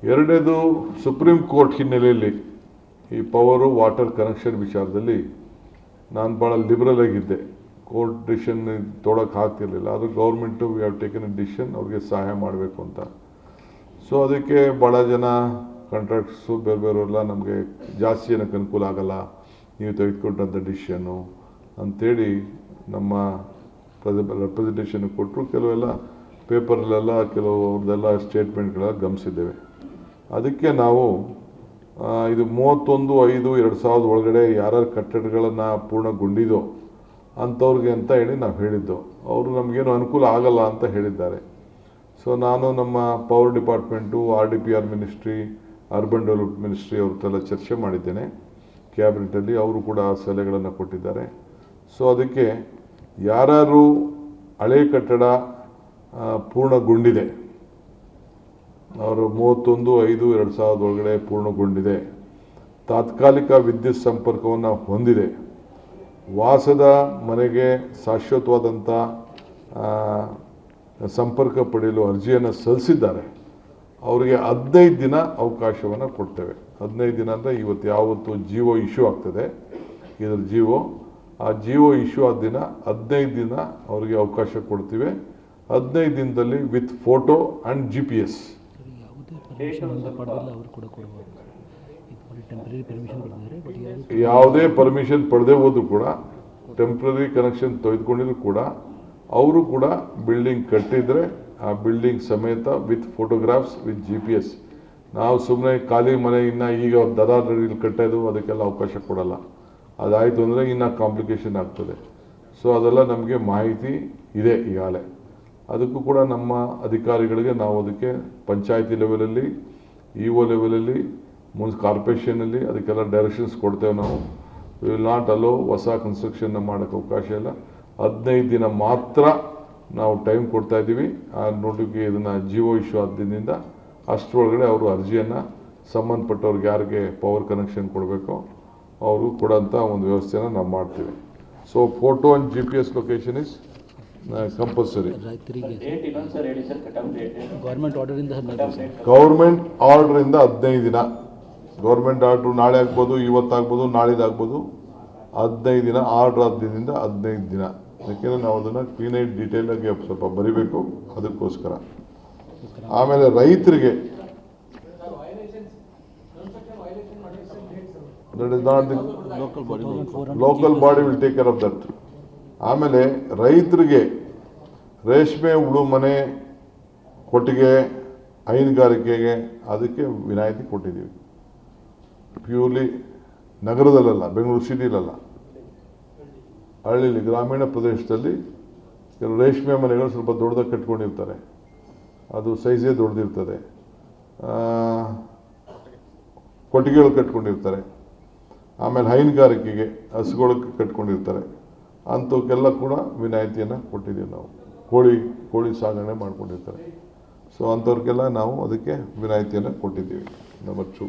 ಎರಡನೇದು supreme court ಹಿನ್ನೆಲೆಯಲ್ಲಿ ಈ ಪವರು ವಾಟರ್ ಕನೆಕ್ಷನ್ ವಿಚಾರದಲ್ಲಿ ನಾನು ಭಾಳ ಲಿಬರಲ್ ಆಗಿದ್ದೆ. ಕೋರ್ಟ್ ಡಿಸಿಷನ್ ತೊಗೊಳಕ್ಕೆ ಆಗ್ತಿರಲಿಲ್ಲ. ಅದು government we have taken A decision ಅವ್ರಿಗೆ ಸಹಾಯ ಮಾಡಬೇಕು ಅಂತ. ಸೊ ಅದಕ್ಕೆ ಭಾಳ ಜನ ಕಾಂಟ್ರಾಕ್ಟ್ಸು ಬೇರೆಯವರೆಲ್ಲ ನಮಗೆ ಜಾಸ್ತಿ ಜನಕ್ಕೆ ಅನುಕೂಲ ಆಗಲ್ಲ ನೀವು ತೆಗೆದುಕೊಂಡಂಥ ಡಿಸಿಷನ್ನು ಅಂಥೇಳಿ ನಮ್ಮ ರೆಪ್ರೆಸೆಂಟೇಷನ್ ಕೊಟ್ಟರು. ಕೆಲವೆಲ್ಲ ಪೇಪರ್ಲೆಲ್ಲ ಕೆಲವು ಅವ್ರದ್ದೆಲ್ಲ ಸ್ಟೇಟ್ಮೆಂಟ್ಗಳೆಲ್ಲ ಗಮನಿಸಿದ್ದೇವೆ. ಅದಕ್ಕೆ ನಾವು ಇದು 31/5/2000 ಒಳಗಡೆ ಯಾರ್ಯಾರು ಕಟ್ಟಡಗಳನ್ನು ಪೂರ್ಣಗೊಂಡಿದೋ ಅಂಥವ್ರಿಗೆ ಅಂತ ಹೇಳಿ ನಾವು ಹೇಳಿದ್ದು. ಅವರು ನಮಗೇನು ಅನುಕೂಲ ಆಗಲ್ಲ ಅಂತ ಹೇಳಿದ್ದಾರೆ. ಸೊ ನಾನು ನಮ್ಮ power department, RDPR ministry, urban development ministry ಅವ್ರದ್ದೆಲ್ಲ ಚರ್ಚೆ ಮಾಡಿದ್ದೇನೆ ಕ್ಯಾಬಿನೆಟಲ್ಲಿ. ಅವರು ಕೂಡ ಸಲಹೆಗಳನ್ನು ಕೊಟ್ಟಿದ್ದಾರೆ. ಸೊ ಅದಕ್ಕೆ ಯಾರ್ಯಾರು ಹಳೆ ಕಟ್ಟಡ ಪೂರ್ಣಗೊಂಡಿದೆ, ಅವರು 31/5/2000 ಒಳಗಡೆ ಪೂರ್ಣಗೊಂಡಿದೆ, ತಾತ್ಕಾಲಿಕ ವಿದ್ಯುತ್ ಸಂಪರ್ಕವನ್ನು ಹೊಂದಿದೆ, ವಾಸದ ಮನೆಗೆ ಶಾಶ್ವತವಾದಂಥ ಸಂಪರ್ಕ ಪಡೆಯಲು ಅರ್ಜಿಯನ್ನು ಸಲ್ಲಿಸಿದ್ದಾರೆ, ಅವರಿಗೆ 15 ದಿನ ಅವಕಾಶವನ್ನು ಕೊಡ್ತೇವೆ. 15 ದಿನ ಅಂದರೆ ಇವತ್ತು ಯಾವತ್ತು ಜಿಒ ಇಶ್ಯೂ ಆಗ್ತದೆ ಇದರ ಆ ಜಿಒ ಇಶ್ಯೂ ಆದ ದಿನ 15 ದಿನ ಅವರಿಗೆ ಅವಕಾಶ ಕೊಡ್ತೀವಿ. 15 ದಿನದಲ್ಲಿ ವಿತ್ ಫೋಟೋ ಆ್ಯಂಡ್ GPS. ಯಾವುದೇ ಪರ್ಮಿಷನ್ ಪಡೆದೇ ಹೋದ್ರು ಕೂಡ, ಟೆಂಪ್ರರಿ ಕನೆಕ್ಷನ್ ತೆಗೆದುಕೊಂಡಿದ್ರು ಕೂಡ, ಅವರು ಕೂಡ ಬಿಲ್ಡಿಂಗ್ ಕಟ್ಟಿದರೆ ಆ ಬಿಲ್ಡಿಂಗ್ ಸಮೇತ ವಿತ್ ಫೋಟೋಗ್ರಾಫ್ಸ್ ವಿತ್ GPS. ನಾವು ಸುಮ್ಮನೆ ಖಾಲಿ ಮನೆ ಇನ್ನು ಈಗ ದದಾದಲ್ಲಿ ಕಟ್ಟೋದು ಅದಕ್ಕೆಲ್ಲ ಅವಕಾಶ ಕೊಡಲ್ಲ. ಅದಾಯಿತು ಅಂದರೆ ಇನ್ನು ಕಾಂಪ್ಲಿಕೇಶನ್ ಆಗ್ತದೆ. ಸೊ ಅದೆಲ್ಲ ನಮಗೆ ಮಾಹಿತಿ ಇದೆ ಈಗಾಗಲೇ. ಅದಕ್ಕೂ ಕೂಡ ನಮ್ಮ ಅಧಿಕಾರಿಗಳಿಗೆ ನಾವು ಅದಕ್ಕೆ ಪಂಚಾಯತಿ ಲೆವೆಲಲ್ಲಿ, EO ಲೆವೆಲಲ್ಲಿ, ಕಾರ್ಪೊರೇಷನಲ್ಲಿ ಅದಕ್ಕೆಲ್ಲ ಡೈರೆಕ್ಷನ್ಸ್ ಕೊಡ್ತೇವೆ ನಾವು. ವಿ ವಿಲ್ ನಾಟ್ ಅಲೋ ಹೊಸ ಕನ್ಸ್ಟ್ರಕ್ಷನ್ನ ಮಾಡೋಕ್ಕೆ ಅವಕಾಶ ಇಲ್ಲ. 15 ದಿನ ಮಾತ್ರ ನಾವು ಟೈಮ್ ಕೊಡ್ತಾ ಇದ್ದೀವಿ. ಆ ನೋಟಿಗೆ ಇದನ್ನು ಜಿಒ ಇಶ್ಯೂ ಆದ್ದಿಂದ ಅಷ್ಟರೊಳಗಡೆ ಅವರು ಅರ್ಜಿಯನ್ನು ಸಂಬಂಧಪಟ್ಟವ್ರಿಗೆ ಯಾರಿಗೆ ಪವರ್ ಕನೆಕ್ಷನ್ ಕೊಡಬೇಕೋ ಅವರು ಕೊಡೋಂಥ ಒಂದು ವ್ಯವಸ್ಥೆನ ನಾವು ಮಾಡ್ತೀವಿ. So photo and GPS location is compulsory. Government ಆರ್ಡ್ರಿಂದ 15 ದಿನ. ಗೌರ್ಮೆಂಟ್ ಆರ್ಡ್ರು ನಾಳೆ ಆಗ್ಬೋದು, ಇವತ್ತಾಗ್ಬೋದು, ನಾಳಿದಾಗ್ಬೋದು. 15 ದಿನ ಆರ್ಡ್ರ್ ಆದ್ದಿಂದ 15 ದಿನ. ಯಾಕೆಂದರೆ ನಾವು ಅದನ್ನು ಕ್ಲೀನಾಗಿ ಡೀಟೇಲಾಗಿ ಸ್ವಲ್ಪ ಬರಿಬೇಕು, ಅದಕ್ಕೋಸ್ಕರ. ಆಮೇಲೆ ರೈತರಿಗೆ that is not the local body will take care of that. ಆಮೇಲೆ ರೈತರಿಗೆ ರೇಷ್ಮೆ ಹುಳು ಮನೆ, ಕೊಟ್ಟಿಗೆ, ಹೈನುಗಾರಿಕೆಗೆ ಅದಕ್ಕೆ ವಿನಾಯಿತಿ ಕೊಟ್ಟಿದ್ದೀವಿ. ಪ್ಯೂರ್ಲಿ ನಗರದಲ್ಲ, ಬೆಂಗಳೂರು ಸಿಟಿಲಲ್ಲ, ಹಳ್ಳಿಲಿ ಗ್ರಾಮೀಣ ಪ್ರದೇಶದಲ್ಲಿ ಕೆಲವು ರೇಷ್ಮೆ ಮನೆಗಳು ಸ್ವಲ್ಪ ದೊಡ್ಡದಾಗಿ ಕಟ್ಕೊಂಡಿರ್ತಾರೆ. ಅದು ಸೈಜೇ ದೊಡ್ಡದಿರ್ತದೆ. ಕೊಟ್ಟಿಗೆಗಳು ಕಟ್ಕೊಂಡಿರ್ತಾರೆ. ಆಮೇಲೆ ಹೈನುಗಾರಿಕೆಗೆ ಹಸುಗಳಿಗೆ ಕಟ್ಕೊಂಡಿರ್ತಾರೆ. ಅಂಥವಕ್ಕೆಲ್ಲ ಕೂಡ ವಿನಾಯಿತಿಯನ್ನು ಕೊಟ್ಟಿದ್ದೀವಿ ನಾವು. ಕೋಳಿ ಸಾಗಣೆ ಮಾಡ್ಕೊಂಡಿರ್ತಾರೆ. ಸೊ ಅಂಥವ್ರಿಗೆಲ್ಲ ನಾವು ಅದಕ್ಕೆ ವಿನಾಯಿತಿಯನ್ನು ಕೊಟ್ಟಿದ್ದೀವಿ. ನಂಬರ್ 2.